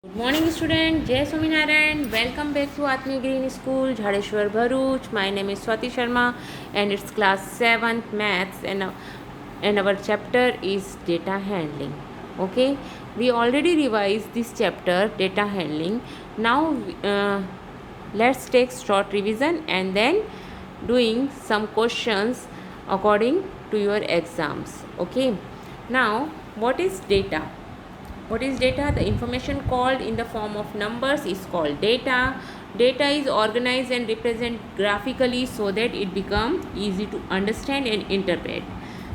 Good morning student, Jai Swaminarayan. Welcome back to Atmi Green School, Jhadeshwar Bharuch. My name is Swati Sharma and it's class 7th maths and our chapter is data handling. Okay, we already revised this chapter data handling. Now let's take short revision and then doing some questions according to your exams. Okay, now what is data? What is data? The information called in the form of numbers is called data. Data is organized and represented graphically so that it becomes easy to understand and interpret.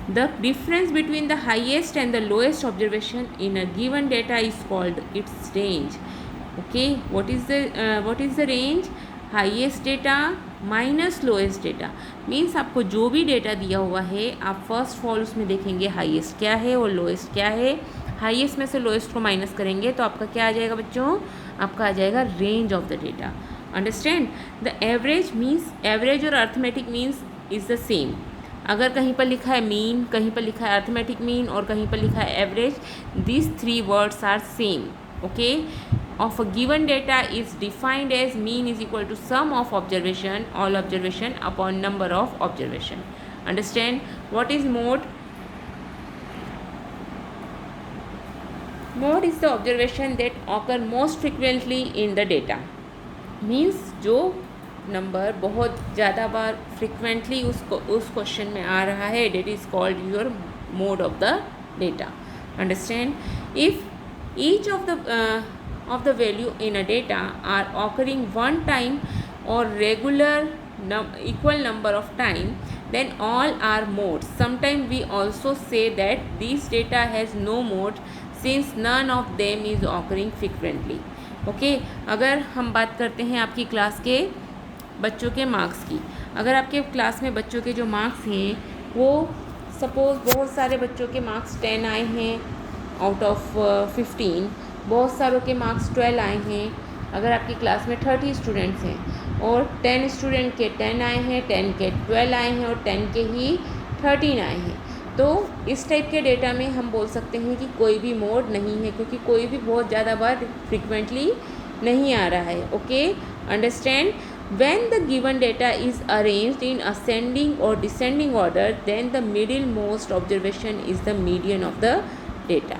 The difference between the highest and the lowest observation in a given data is called its range. Okay, what is the range? Highest data minus lowest data means आपको जो भी data दिया हुआ है आप first of all उसमें देखेंगे highest क्या है और लोएस्ट क्या है. हाईएस्ट में से लोएस्ट को माइनस करेंगे तो आपका क्या आ जाएगा बच्चों? आपका आ जाएगा range of the data. Understand? The average means average और arithmetic means is the same. अगर कहीं पर लिखा है मीन, कहीं पर लिखा है अर्थमेटिक मीन और कहीं पर लिखा है average, these three words are same. Okay, of a given data is defined as mean is equal to sum of observation, all observation upon number of observation. Understand? What is mode? Mode is the observation that occur most frequently in the data. Means जो number बहुत ज़्यादा बार frequently उस question में आ रहा है, that is called your mode of the data. Understand? If each of the value in a data are occurring one time or regular equal number of time, then all are modes. Sometimes we also say that this data has no mode since none of them is occurring frequently. Okay, अगर हम बात करते हैं आपकी class के बच्चों के marks की, अगर आपके क्लास में बच्चों के जो मार्क्स हैं वो सपोज़ बहुत सारे बच्चों के मार्क्स 10 आए हैं आउट ऑफ 15, बहुत सारों के मार्क्स 12 आए हैं. अगर आपकी क्लास में 30 स्टूडेंट्स हैं और 10 स्टूडेंट के 10 आए हैं, 10 के 12 आए हैं और 10 के ही 13 आए हैं, तो इस टाइप के डेटा में हम बोल सकते हैं कि कोई भी मोड नहीं है, क्योंकि कोई भी बहुत ज़्यादा बार फ्रिक्वेंटली नहीं आ रहा है. Okay, understand? When the given data is arranged in ascending or descending order, then the middle most observation is the median of the data.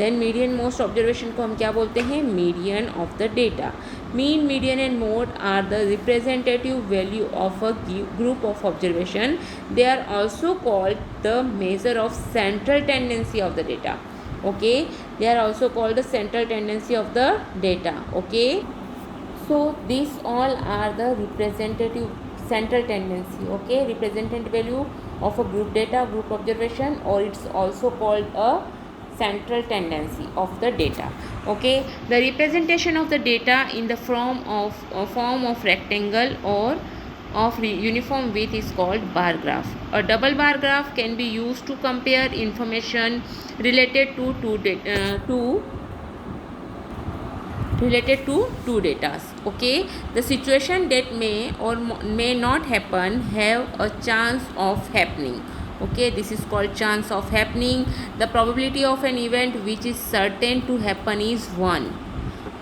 Then median most observation को हम क्या बोलते हैं? Median of the data. Mean, median and mode are the representative value of a group of observation. They are also called the measure of central tendency of the data. Okay, they are also called the central tendency of the data. Okay, so these all are the representative central tendency. Okay, representative value of a group data, group observation, or it's also called a central tendency of the data. Okay, the representation of the data in the form of rectangle or of uniform width is called bar graph. A double bar graph can be used to compare information related to two datas. Okay, the situation that may or may not happen have a chance of happening. Okay, this is called chance of happening. The probability of an event which is certain to happen is 1.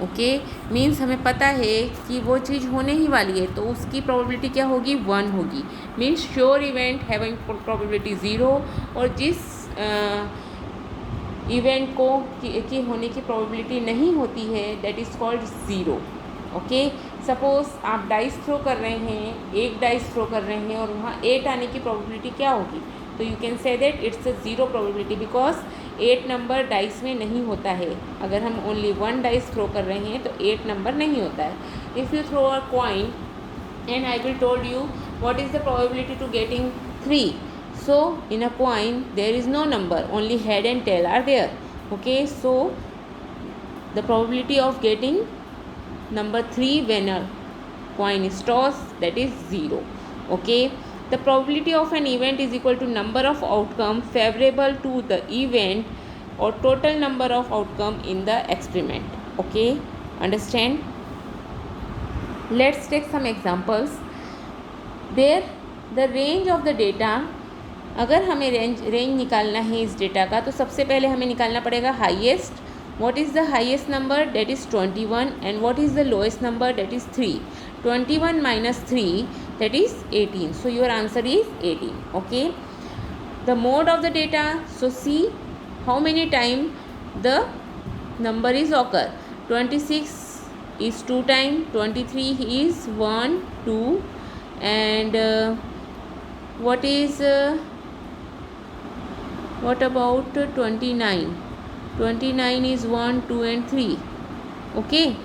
Okay, means हमें पता है कि वो चीज़ होने ही वाली है तो उसकी प्रोबेबिलिटी क्या होगी? 1 होगी. Means sure event having probability 0 और जिस इवेंट को की होने की प्रोबेबिलिटी नहीं होती है that is called 0. Okay, suppose आप डाइस थ्रो कर रहे हैं, एक डाइस थ्रो कर रहे हैं और वहाँ 8 आने की प्रोबेबिलिटी क्या होगी? तो you can say that it's a 0 probability because 8 number dice में नहीं होता है. अगर हम ओनली 1 डाइस थ्रो कर रहे हैं तो 8 नंबर नहीं होता है. If you throw a coin and I will told you what is the probability to getting 3. So in a coin there is no number, only head and tail are there. Okay, so the probability of getting number 3 when a coin is tossed, that is 0. Okay, the probability of an event is equal to number of outcome favorable to the event or total number of outcome in the experiment. Okay, understand? Let's take some examples. There the range of the data, अगर हमें range निकालना है इस data का तो सबसे पहले हमें निकालना पड़ेगा highest What is the highest number? That is 21. And what is the lowest number? That is 3. 21 minus 3, that is 18. So your answer is 18. Okay. The mode of the data. So see how many times the number is occur. 26 is 2 times, 23 is 1, 2, and what about 29? 29 is 1, 2 and 3. Okay.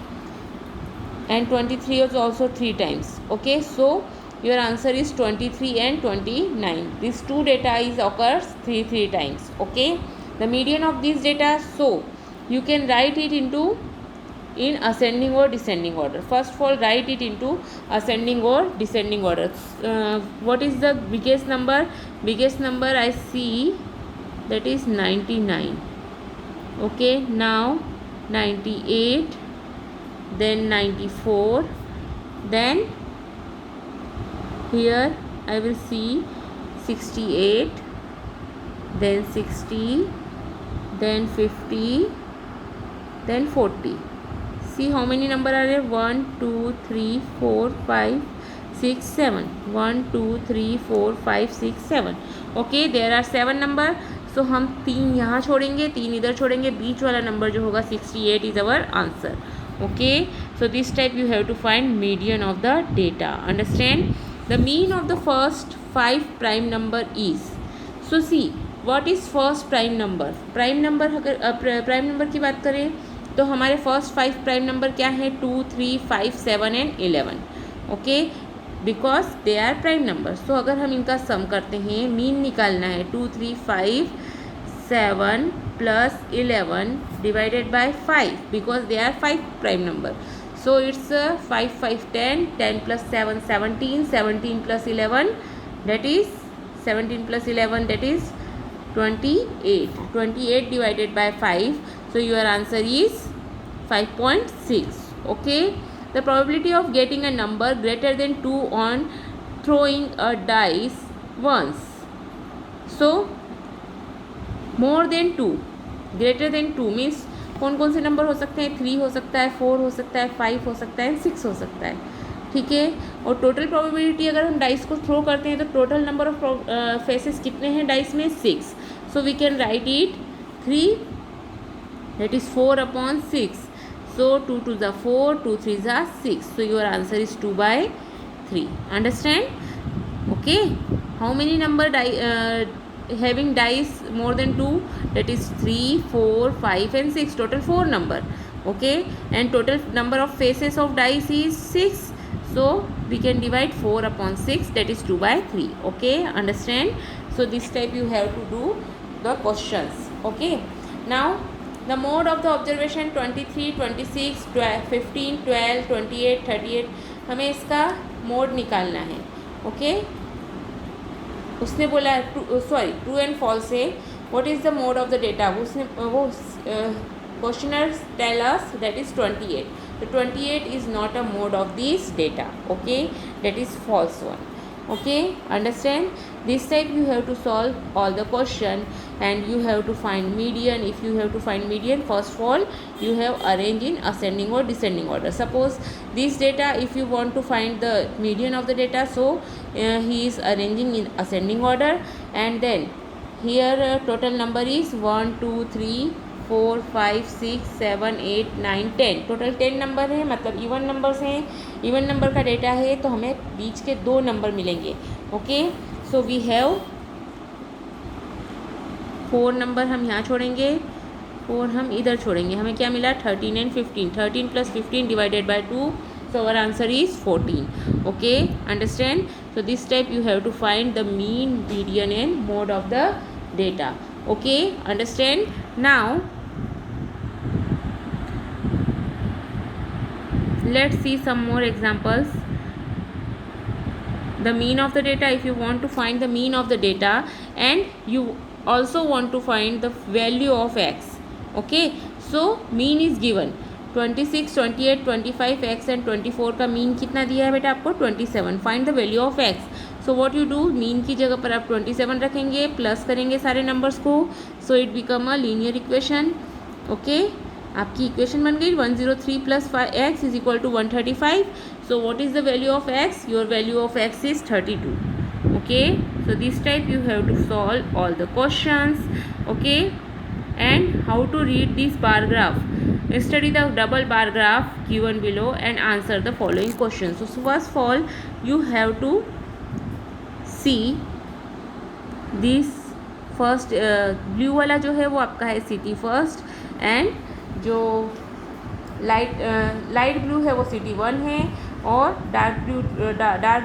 And 23 is also 3 times. Okay. So your answer is 23 and 29. These two data is occurs 3 times. Okay. The median of these data. So you can write it into in ascending or descending order. First of all, write it into ascending or descending order. What is the biggest number? Biggest number I see, that is 99. Okay. Now 98, then 94, then here I will see 68, then 60, then 50, then 40. See how many number are there? 1, 2, 3, 4, 5, 6, 7. 1, 2, 3, 4, 5, 6, 7. Okay, there are 7 number. So हम 3 यहाँ छोड़ेंगे, 3 इधर छोड़ेंगे, बीच वाला number जो होगा 68 is our answer. Okay, so this type you have to find median of the data. Understand? The mean of the first 5 prime number is. So see what is first prime number. Prime number अगर prime number की बात करें तो हमारे first 5 prime number क्या है? 2, 3, 5, 7 and 11. Okay, because they are prime number. So अगर हम इनका सम करते हैं, मीन निकालना है 2, 3, 5, 7 plus 11 divided by 5 because they are 5 prime number. So it's 5, 5, 10, 10 plus 7, 17, 17 plus 11 that is 17 plus 11 that is 28. 28 divided by 5. So your answer is 5.6. Okay. The probability of getting a number greater than 2 on throwing a dice once. So more than 2, greater than 2 means कौन कौन से number हो सकते हैं? 3 हो सकता है, 4 हो सकता है, 5 हो सकता है, 6 हो सकता है. ठीक है. और टोटल प्रोबेबिलिटी अगर हम डाइस को थ्रो करते हैं तो टोटल नंबर ऑफ फेसेस कितने हैं डाइस में? 6. So we can write it 3, that is 4 upon 6. So 2 to the 4, 2 3 the 6. So your answer is 2 by 3. Understand? Okay. How many number having dice more than 2? That is 3, 4, 5 and 6. Total 4 number. Okay. And total number of faces of dice is 6. So we can divide 4 upon 6, that is 2 by 3. Okay. Understand? So this type you have to do the questions. Okay. Now the mode of the observation 23, 26, 12, 15, 12, 28, 38. हमें इसका mode निकालना है. Okay. उसने बोला true and false है. What is the mode of the data? उसने वो questioner tell us that is 28. The 28 is not a mode of this data. Okay, that is false one. Okay, understand? This type you have to solve all the question and you have to find median. If you have to find median, first of all you have arranged in ascending or descending order. Suppose this data, if you want to find the median of the data, so he is arranging in ascending order, and then here total number is 1, 2, 3, 4, 5, 6, 7, 8, 9, 10. Total 10 number है, मतलब even numbers हैं. Even number का data है तो हमें बीच के 2 number मिलेंगे. Okay. So we have 4 number हम यहाँ छोड़ेंगे, 4 हम इधर छोड़ेंगे. हमें क्या मिला? 13 and 15. 13 plus 15 divided by 2. So our answer is 14. Okay. Understand? So this type you have to find the mean, median and mode of the data. Okay. Understand? Now let's see some more examples. The mean of the data, if you want to find the mean of the data and you also want to find the value of x. Okay. So mean is given 26, 28, 25 x and 24 का mean कितना दिया है बेटा आपको? 27. Find the value of x. So what you do, mean की जगह पर आप 27 रखेंगे, प्लस करेंगे सारे नंबर्स को, so it become a linear equation. Okay. आपकी इक्वेशन बन गई 103 plus x is equal to 135. So what is the value of x? Your value of x is 32. okay, so this type you have to solve all the questions. okay, and how to read this bar graph? Study the double bar graph given below and answer the following questions. So first of all you have to see this first blue वाला जो है वो आपका है city first, and जो light blue है वो city 1 है, और डार्क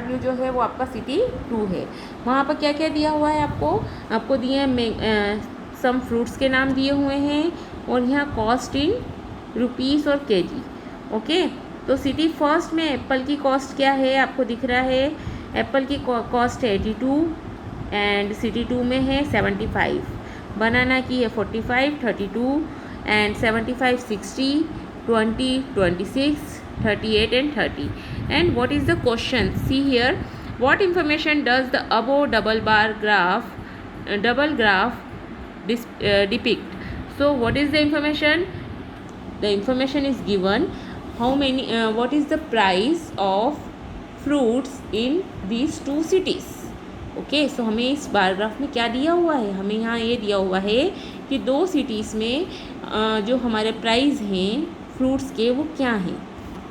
ब्लू जो है वो आपका सिटी 2 है. वहाँ पर क्या क्या दिया हुआ है आपको दिए हैं सम फ्रूट्स के नाम दिए हुए हैं, और यहाँ कॉस्ट इन रुपीस और केजी. ओके, तो सिटी फर्स्ट में एप्पल की कॉस्ट क्या है आपको दिख रहा है. एप्पल की कॉस्ट है 82 एंड सिटी 2 में है 75. बनाना की है 45, 32 and 75, 60, 20, 26, 38 and 30. And what is the question? See here, what information does the above double graph depict? So what is the information? The information is given how many what is the price of fruits in these two cities. Okay, so हमें इस bar graph में क्या दिया हुआ है? हमें यहाँ ये दिया हुआ है कि दो सिटीज़ में जो हमारे प्राइस हैं फ्रूट्स के वो क्या हैं.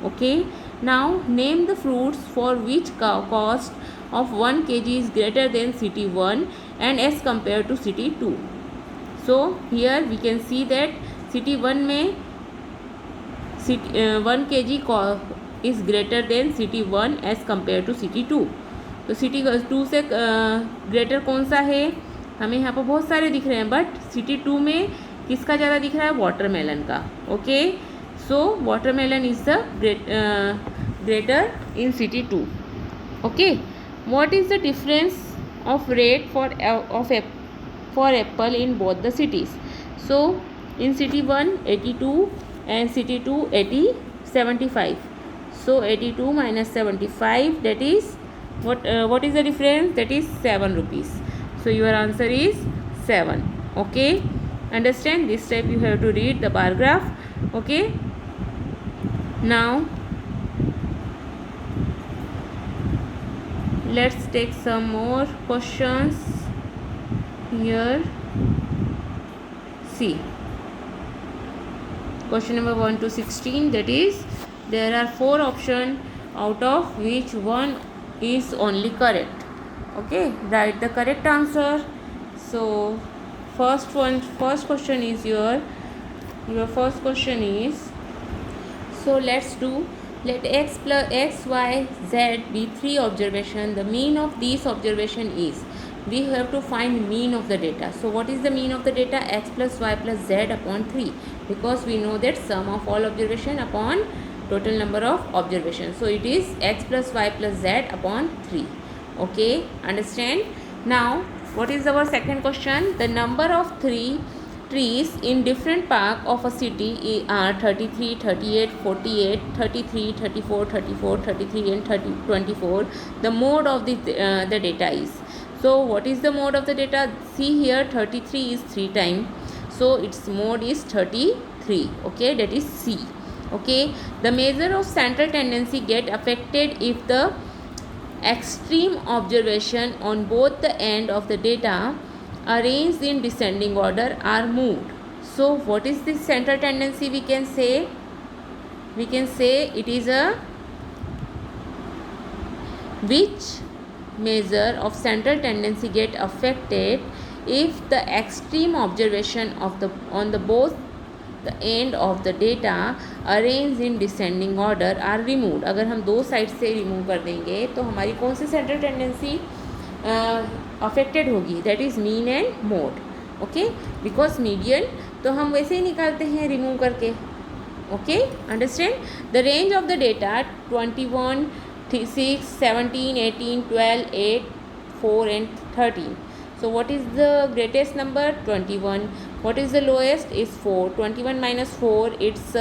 Okay, now name the fruits for which cost of 1 kg is greater than city 1 and as compare to city 2. So here we can see that city 1 में 1 kg is greater than city 1 as compare to city 2. तो city 2 से greater कौन सा है? हमें यहाँ पर बहुत सारे दिख रहे हैं, बट सिटी 2 में किसका ज़्यादा दिख रहा है? वाटरमेलन का. Okay, so watermelon is the greater in city 2. Okay, what is the difference of rate for apple in both the cities? So in city 1 82 and city 2 75. So 82 minus 75, that is what is the difference? That is 7 rupees. So your answer is 7. Okay, understand? This type you have to read the bar graph. Okay, now let's take some more questions here. See, question number 1 to 16, that is there are 4 options out of which one is only correct. Okay, write the correct answer. So first question is your first question is, so let x plus x, y, z be 3 observation. The mean of these observation is, we have to find mean of the data. So what is the mean of the data? X plus y plus z upon 3, because we know that sum of all observation upon total number of observations. So it is x plus y plus z upon 3. Okay, understand? Now what is our second question? The number of trees in different park of a city are 33, 38, 48, 33, 34, 34, 33 and 24. The mode of the data is, so what is the mode of the data? See here, 33 is 3 times, so its mode is 33. Okay, that is C. Okay, the measure of central tendency get affected if the extreme observation on both the end of the data arranged in descending order are moved. So what is this central tendency? We can say it is a, which measure of central tendency get affected if the extreme observation of the on the both the end of the data arranged in descending order are removed. अगर हम दो side से remove कर देंगे तो हमारी कौन C central tendency affected होगी? That is mean and mode. Okay, because median तो हम वैसे ही निकालते हैं रिमूव करके. Okay, understand? The range of the data 21, 6, 17, 18, 12, 8, 4 and 13. So what is the greatest number? 21. What is the lowest? Is 4. 21 minus 4, it's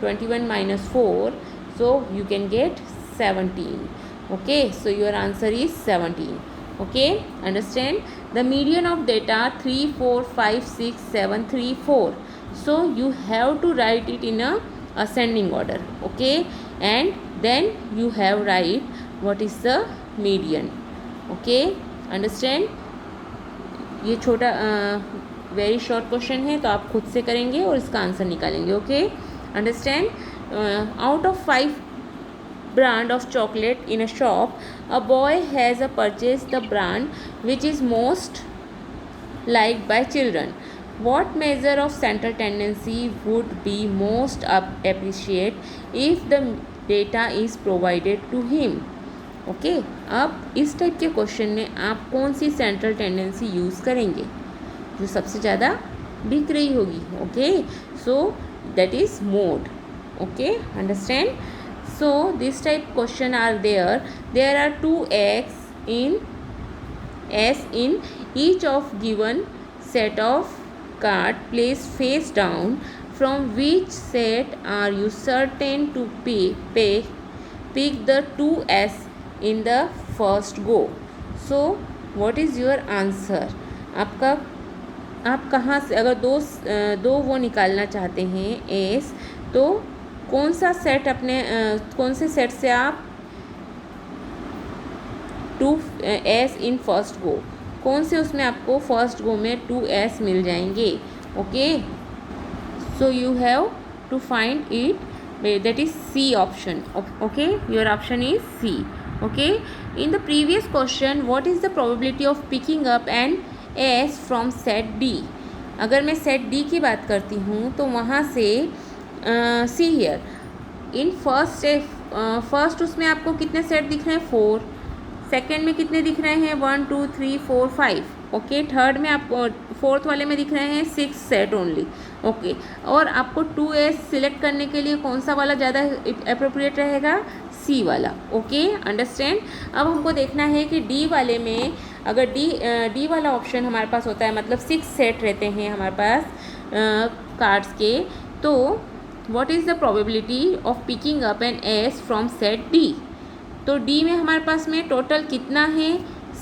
21 minus 4, so you can get 17. Okay, so your answer is 17. Okay, understand? The median of data 3, 4, 5, 6, 7, 3, 4. so you have to write it in a ascending order. Okay, and then you have write what is the median. Okay, understand? ये छोटा very short question है, तो आप खुद से करेंगे और इसका आंसर निकालेंगे. Okay, understand? Out of 5 brand of chocolate in a shop, a boy has purchased the brand which is most liked by children. What measure of central tendency would be most appreciated if the data is provided to him? Okay, अब इस type के question में आप कौन C central tendency use करेंगे जो सबसे ज़्यादा बिक रही होगी. Okay, so that is mode. Okay, understand? So this type question are there. There are 2 S in each of given set of card placed face down. From which set are you certain to pick the 2 S in the first go? So what is your answer? आप कहाँ से अगर दो वो निकालना चाहते हैं S, तो कौन सा सेट कौन से सेट से आप 2 S इन फर्स्ट गो, कौन से उसमें आपको फर्स्ट गो में 2 S मिल जाएंगे. Okay, so you have to find it, that is C option. Okay, your option is C. Okay, in the previous question what is the probability of picking up an S from set D. अगर मैं set D की बात करती हूँ तो वहाँ से see here in first उसमें आपको कितने सेट दिख रहे हैं? 4. सेकेंड में कितने दिख रहे हैं? 1 2 3 4 5. ओके, थर्ड में आपको फोर्थ वाले में दिख रहे हैं 6 सेट ओनली. ओके, और आपको 2S सिलेक्ट करने के लिए कौन सा वाला ज़्यादा अप्रोप्रिएट रहेगा? सी वाला. Okay, understand? अब हमको देखना है कि डी वाले में अगर डी वाला ऑप्शन हमारे पास होता है, मतलब 6 सेट रहते हैं हमारे पास कार्ड्स के, तो what is the probability of picking up an S from set D? तो D में हमारे पास में टोटल कितना है?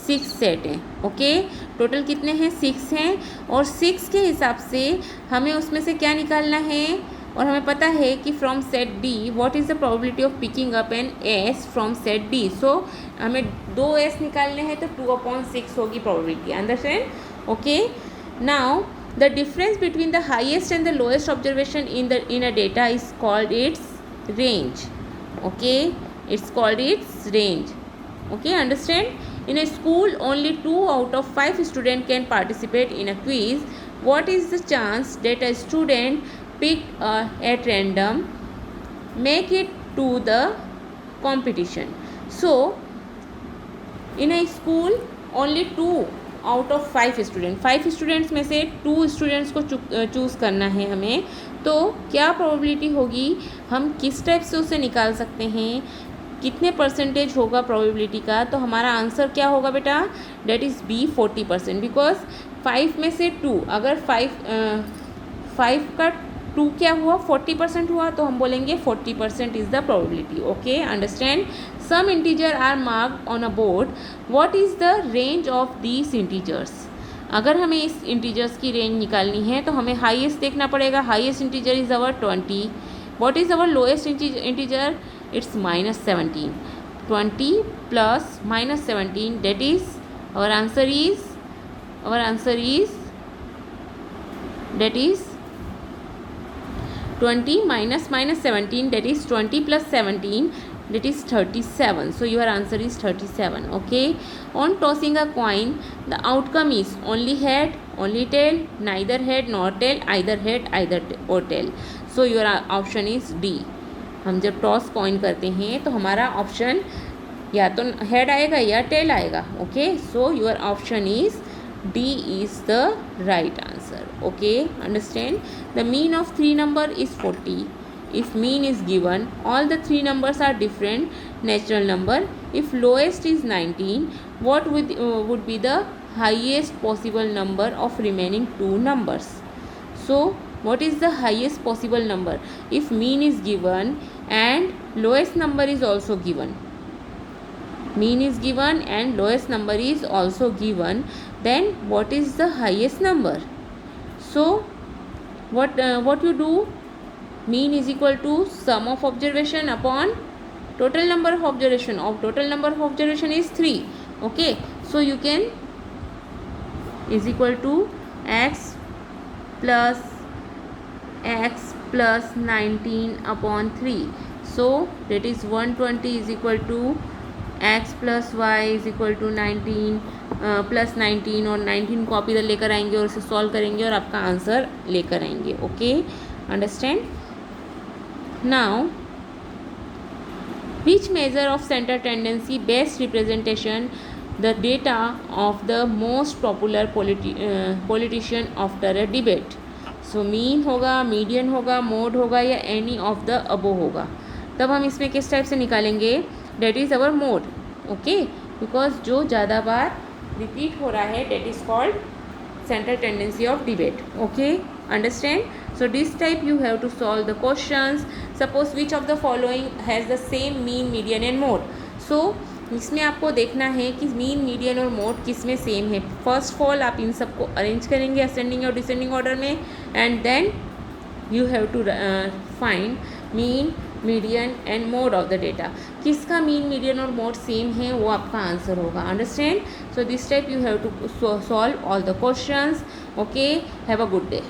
6 सेट हैं. ओके, टोटल कितने हैं? 6 हैं. और 6 के हिसाब से हमें उसमें से क्या निकालना है? और हमें पता है कि from set D what is the probability of picking up an S from set D. सो हमें 2 S निकालने हैं तो 2/6 होगी probability. Understand? Okay, now the difference between the highest and the lowest observation in a data is called its range. Okay, it's called its range. Okay, understand? In a school only 2 out of 5 students can participate in a quiz. What is the chance that a student picked at random make it to the competition? So in a school only 2 out of 5 student, 5 students में से 2 students को choose करना है हमें, तो क्या probability होगी? हम किस टाइप से उसे निकाल सकते हैं? कितने परसेंटेज होगा प्रोबेबिलिटी का? तो हमारा आंसर क्या होगा बेटा? That is B 40%. बिकॉज 5 में से 2, अगर 5 का 2 क्या हुआ? 40% हुआ, तो हम बोलेंगे 40% is the probability. Okay, understand? Some integer are marked on a board. What is the range of these integers? अगर हमें इस इंटीजर्स की रेंज निकालनी है तो हमें हाईएस्ट देखना पड़ेगा. Highest integer is our 20. What is our lowest integer? It's -17. 20 plus -17, that is our answer is that is 20 minus 17, that is 20 plus 17, that is 37. So your answer is 37. Okay, on tossing a coin the outcome is only head, only tail, neither head nor tail, either head either or tail. So your option is D. हम जब toss coin करते हैं तो हमारा option या तो head आएगा या टेल आएगा. Okay, so your option is D is the right answer. Okay, understand? The mean of 3 number is 40. If mean is given, all the 3 numbers are different natural number. If lowest is 19, what would be the highest possible number of remaining 2 numbers? So what is the highest possible number? If mean is given and lowest number is also given, mean is given and lowest number is also given, then what is the highest number? So what you do, mean is equal to sum of observation upon total number of observation. Of total number of observation is 3. Okay, so you can is equal to x plus 19 upon 3. So that is 120 is equal to x plus y is equal to 19 plus 19 और 19 को आप इधर लेकर आएंगे और इसे solve करेंगे और आपका आंसर लेकर आएंगे. Okay, understand. Now which measure of center tendency best representation the data of the most popular politician after a debate. So mean होगा, मीडियन होगा, मोड होगा या एनी ऑफ द अबो होगा. तब हम इसमें किस टाइप से निकालेंगे, that is our mode. Okay, because जो ज़्यादा बार रिपीट हो रहा है that is called centre tendency of debate. Okay, understand. So this type you have to solve the questions. Suppose which of the following has the same mean, median and mode. So इसमें आपको देखना है कि mean, median और mode किस में same है. First of all आप इन सबको अरेंज करेंगे असेंडिंग और डिसेंडिंग ऑर्डर में, and then you have to find mean, median and mode of the data. किसका मीन, मीडियन और मोड सेम है वो आपका आंसर होगा. Understand. So this type you have to solve all the questions. Okay, have a good day.